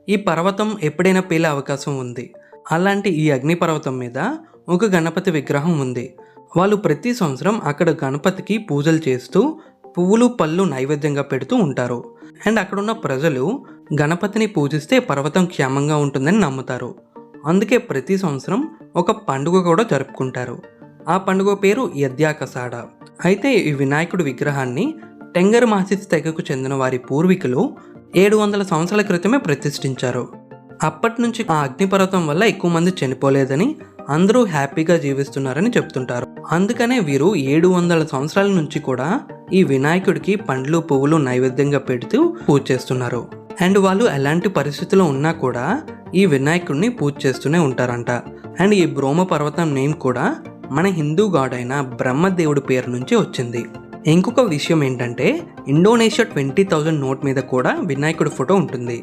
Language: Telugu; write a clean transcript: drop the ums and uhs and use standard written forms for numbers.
ఈ పర్వతం ఎప్పుడైనా పేలే అవకాశం ఉంది. అలాంటి ఈ అగ్నిపర్వతం మీద ఒక గణపతి విగ్రహం ఉంది. వాళ్ళు ప్రతి సంవత్సరం అక్కడ గణపతికి పూజలు చేస్తూ పువ్వులు పళ్ళు నైవేద్యంగా పెడుతూ ఉంటారు. అండ్ అక్కడున్న ప్రజలు గణపతిని పూజిస్తే పర్వతం క్షేమంగా ఉంటుందని నమ్ముతారు. అందుకే ప్రతి సంవత్సరం ఒక పండుగ కూడా జరుపుకుంటారు. ఆ పండుగ పేరు యద్యాకసాడ. అయితే ఈ వినాయకుడి విగ్రహాన్ని టెంగర్ మాసిస్ తెగకు చెందిన వారి పూర్వీకులు 700 సంవత్సరాల క్రితమే ప్రతిష్ఠించారు. అప్పటి నుంచి ఆ అగ్నిపర్వతం వల్ల ఎక్కువ మంది చనిపోలేదని, అందరూ హ్యాపీగా జీవిస్తున్నారని చెప్తుంటారు. అందుకనే వీరు 700 సంవత్సరాల నుంచి కూడా ఈ వినాయకుడికి పండ్లు పువ్వులు నైవేద్యంగా పెడుతూ పూజ చేస్తున్నారు. అండ్ వాళ్ళు ఎలాంటి పరిస్థితుల్లో ఉన్నా కూడా ఈ వినాయకుడిని పూజ చేస్తూనే ఉంటారంట. అండ్ ఈ బ్రోమ పర్వతం నేమ్ కూడా మన హిందూ గాడ్ అయిన బ్రహ్మదేవుడి పేరు నుంచి వచ్చింది. ఇంకొక విషయం ఏంటంటే ఇండోనేషియా 20,000 నోట్ మీద కూడా వినాయకుడి ఫోటో ఉంటుంది.